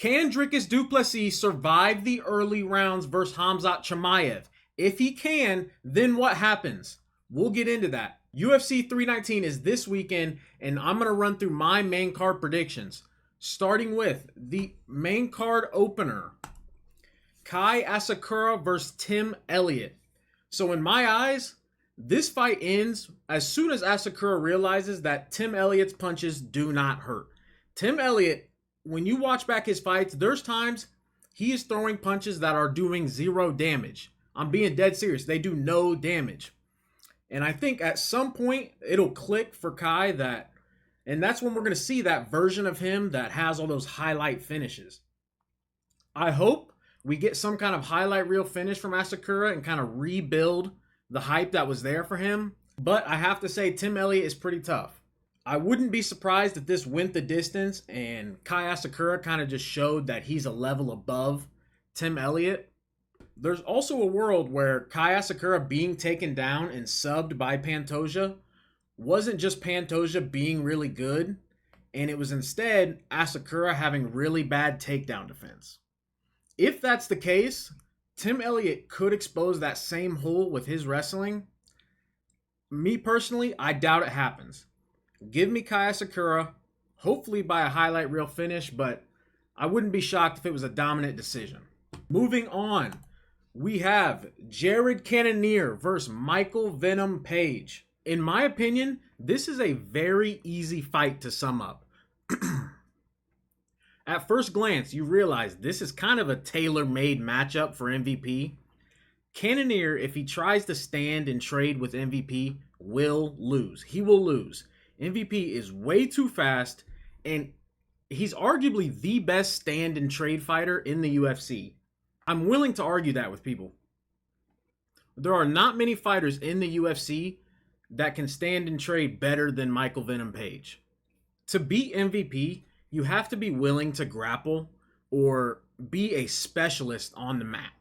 Can Dricus Du Plessis survive the early rounds versus Khamzat Chimaev? If he can, then what happens? We'll get into that. UFC 319 is this weekend, and I'm going to run through my main card predictions. Starting with the main card opener. Kai Asakura versus Tim Elliott. So in my eyes, this fight ends as soon as Asakura realizes that Tim Elliott's punches do not hurt. Tim Elliott, when you watch back his fights, there's times he is throwing punches that are doing zero damage. I'm being dead serious. They do no damage. And I think at some point it'll click for Kai and that's when we're going to see that version of him that has all those highlight finishes. I hope we get some kind of highlight reel finish from Asakura and kind of rebuild the hype that was there for him. But I have to say, Tim Elliott is pretty tough. I wouldn't be surprised if this went the distance and Kai Asakura kind of just showed that he's a level above Tim Elliott. There's also a world where Kai Asakura being taken down and subbed by Pantoja wasn't just Pantoja being really good, and it was instead Asakura having really bad takedown defense. If that's the case, Tim Elliott could expose that same hole with his wrestling. Me personally, I doubt it happens. Give me Kai Asakura, hopefully by a highlight reel finish, but I wouldn't be shocked if it was a dominant decision. Moving on, we have Jared Cannonier versus Michael Venom Paige. In my opinion, this is a very easy fight to sum up. At first glance, you realize this is kind of a tailor-made matchup for MVP. Cannonier, if he tries to stand and trade with MVP, will lose. He will lose. MVP is way too fast, and he's arguably the best stand and trade fighter in the UFC. I'm willing to argue that with people. There are not many fighters in the UFC that can stand and trade better than Michael Venom Paige. To beat MVP, you have to be willing to grapple or be a specialist on the mat.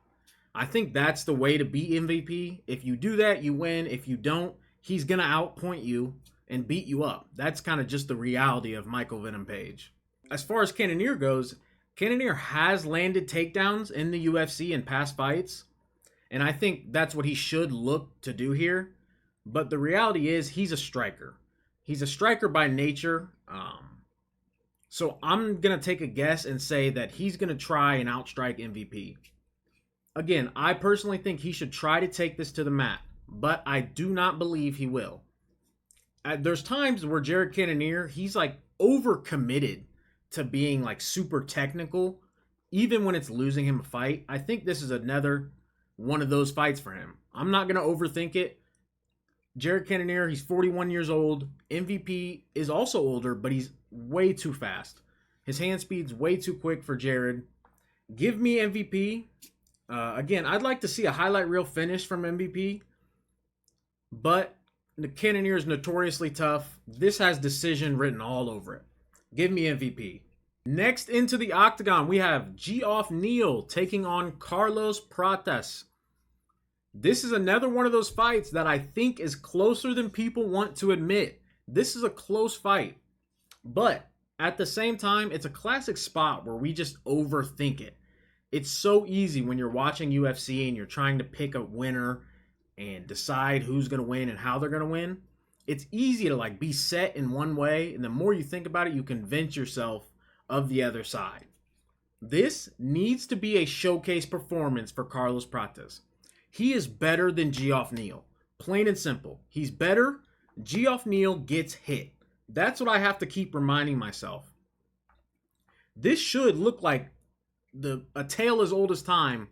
I think that's the way to beat MVP. If you do that, you win. If you don't, he's going to outpoint you and beat you up. That's kind of just the reality of Michael Venom Paige. As far as Cannonier goes, Cannonier has landed takedowns in the UFC in past fights, and I think that's what he should look to do here. But the reality is he's a striker. He's a striker by nature. So I'm going to take a guess and say that he's going to try and outstrike MVP. Again, I personally think he should try to take this to the mat, but I do not believe he will. There's times where Jared Cannonier, he's like overcommitted to being like super technical, even when it's losing him a fight. I think this is another one of those fights for him. I'm not going to overthink it. Jared Cannonier, he's 41 years old. MVP is also older, but he's way too fast. His hand speed's way too quick for Jared. Give me MVP. Again, I'd like to see a highlight reel finish from MVP, but the Cannonier is notoriously tough. This has decision written all over it. Give me MVP. Next into the octagon, we have Geoff Neal taking on Carlos Prates. This is another one of those fights that I think is closer than people want to admit. This is a close fight. But at the same time, it's a classic spot where we just overthink it. It's so easy when you're watching UFC and you're trying to pick a winner and decide who's going to win and how they're going to win. It's easy to like be set in one way, and the more you think about it, you convince yourself of the other side. This needs to be a showcase performance for Carlos Prates. He is better than Geoff Neal. Plain and simple. He's better. Geoff Neal gets hit. That's what I have to keep reminding myself. This should look like a tale as old as time.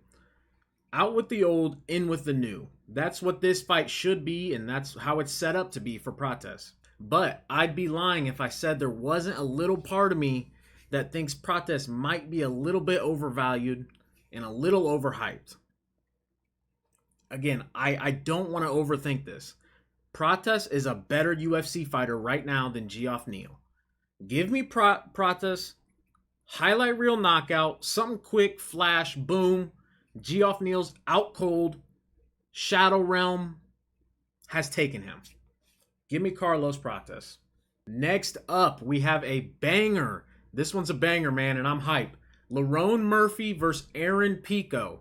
Out with the old, in with the new. That's what this fight should be, and that's how it's set up to be for Pratess. But I'd be lying if I said there wasn't a little part of me that thinks Pratess might be a little bit overvalued and a little overhyped. Again, I don't want to overthink this. Pratess is a better UFC fighter right now than Geoff Neal. Give me Pratess, highlight reel knockout, something quick, flash, boom. Geoff Neal's out cold. Shadow Realm has taken him. Give me Carlos Prates. Next up, we have a banger. This one's a banger, man, and I'm hype. Lerone Murphy versus Aaron Pico.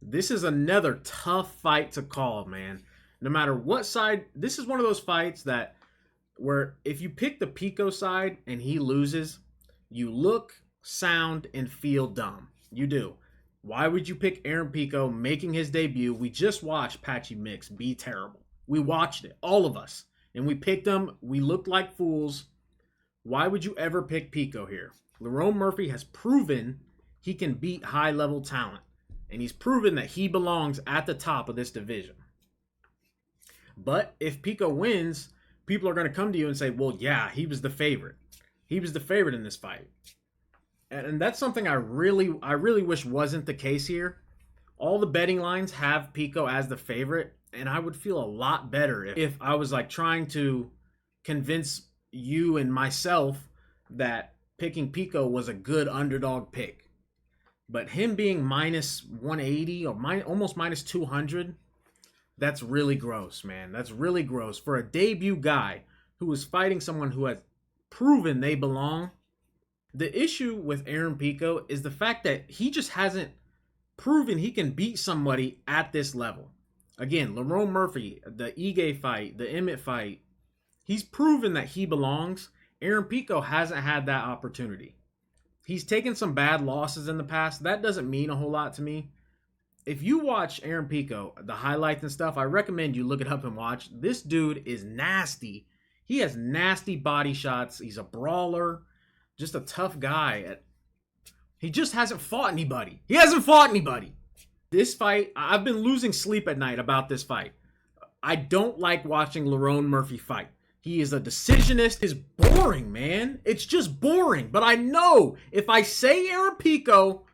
This is another tough fight to call, man. No matter what side, this is one of those fights that where if you pick the Pico side and he loses, you look, sound, and feel dumb. You do. Why would you pick Aaron Pico making his debut? We just watched Patchy Mix be terrible. We watched it, all of us. And we picked him. We looked like fools. Why would you ever pick Pico here? Lerone Murphy has proven he can beat high-level talent. And he's proven that he belongs at the top of this division. But if Pico wins, people are going to come to you and say, well, yeah, he was the favorite. He was the favorite in this fight. And that's something I really wish wasn't the case here. All the betting lines have Pico as the favorite, and I would feel a lot better if I was like trying to convince you and myself that picking Pico was a good underdog pick. But him being minus 180 or almost minus 200, that's really gross, man. That's really gross. For a debut guy who is fighting someone who has proven they belong. The issue with Aaron Pico is the fact that he just hasn't proven he can beat somebody at this level. Again, Lerone Murphy, the Ige fight, the Emmett fight, he's proven that he belongs. Aaron Pico hasn't had that opportunity. He's taken some bad losses in the past. That doesn't mean a whole lot to me. If you watch Aaron Pico, the highlights and stuff, I recommend you look it up and watch. This dude is nasty. He has nasty body shots. He's a brawler. Just a tough guy. He just hasn't fought anybody. He hasn't fought anybody. This fight, I've been losing sleep at night about this fight. I don't like watching Lerone Murphy fight. He is a decisionist. It's boring, man. It's just boring. But I know if I say Aaron Pico,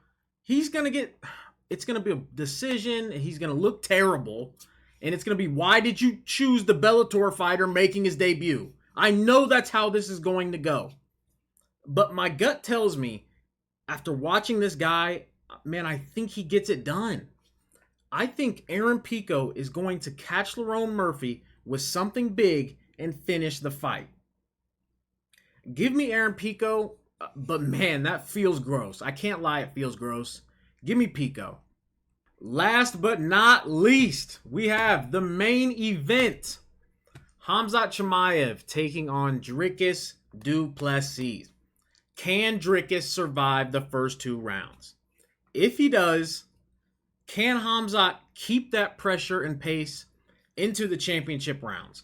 it's going to be a decision. He's going to look terrible. And it's going to be, why did you choose the Bellator fighter making his debut? I know that's how this is going to go. But my gut tells me, after watching this guy, man, I think he gets it done. I think Aaron Pico is going to catch Lerone Murphy with something big and finish the fight. Give me Aaron Pico, but man, that feels gross. I can't lie, it feels gross. Give me Pico. Last but not least, we have the main event. Khamzat Chimaev taking on Dricus Du Plessis. Can Dricus survive the first 2 rounds? If he does, can Khamzat keep that pressure and pace into the championship rounds?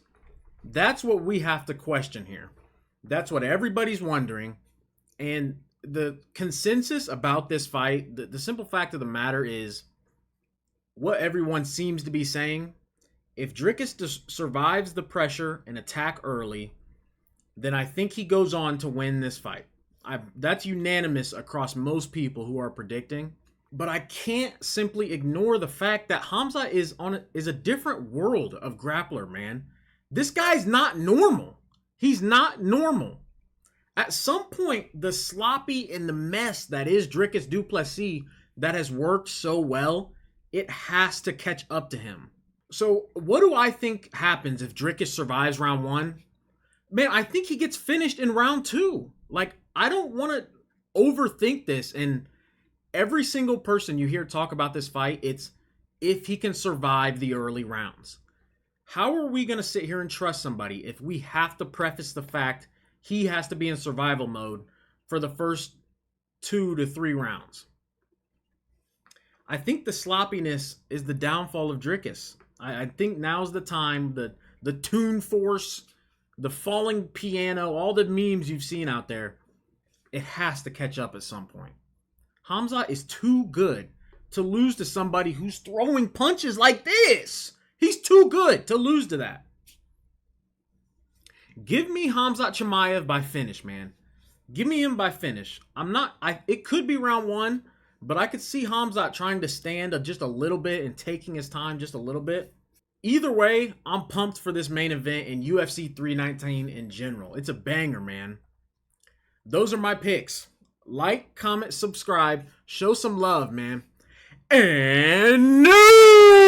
That's what we have to question here. That's what everybody's wondering. And the consensus about this fight, the simple fact of the matter is what everyone seems to be saying. If Dricus survives the pressure and attack early, then I think he goes on to win this fight. That's unanimous across most people who are predicting. But I can't simply ignore the fact that Khamzat is a different world of grappler, man. This guy's not normal. He's not normal. At some point, the sloppy and the mess that is Dricus Du Plessis that has worked so well, it has to catch up to him. So what do I think happens if Dricus survives round 1? Man, I think he gets finished in round 2. Like, I don't want to overthink this. And every single person you hear talk about this fight, it's if he can survive the early rounds. How are we going to sit here and trust somebody if we have to preface the fact he has to be in survival mode for the first 2 to 3 rounds? I think the sloppiness is the downfall of Dricus. I think now's the time, the tune force, the falling piano, all the memes you've seen out there, it has to catch up at some point. Khamzat is too good to lose to somebody who's throwing punches like this. He's too good to lose to that. Give me Khamzat Chimaev by finish, man. Give me him by finish. It could be round 1, but I could see Khamzat trying to stand just a little bit and taking his time just a little bit. Either way, I'm pumped for this main event in UFC 319 in general. It's a banger, man. Those are my picks. Like, comment, subscribe. Show some love, man. And news!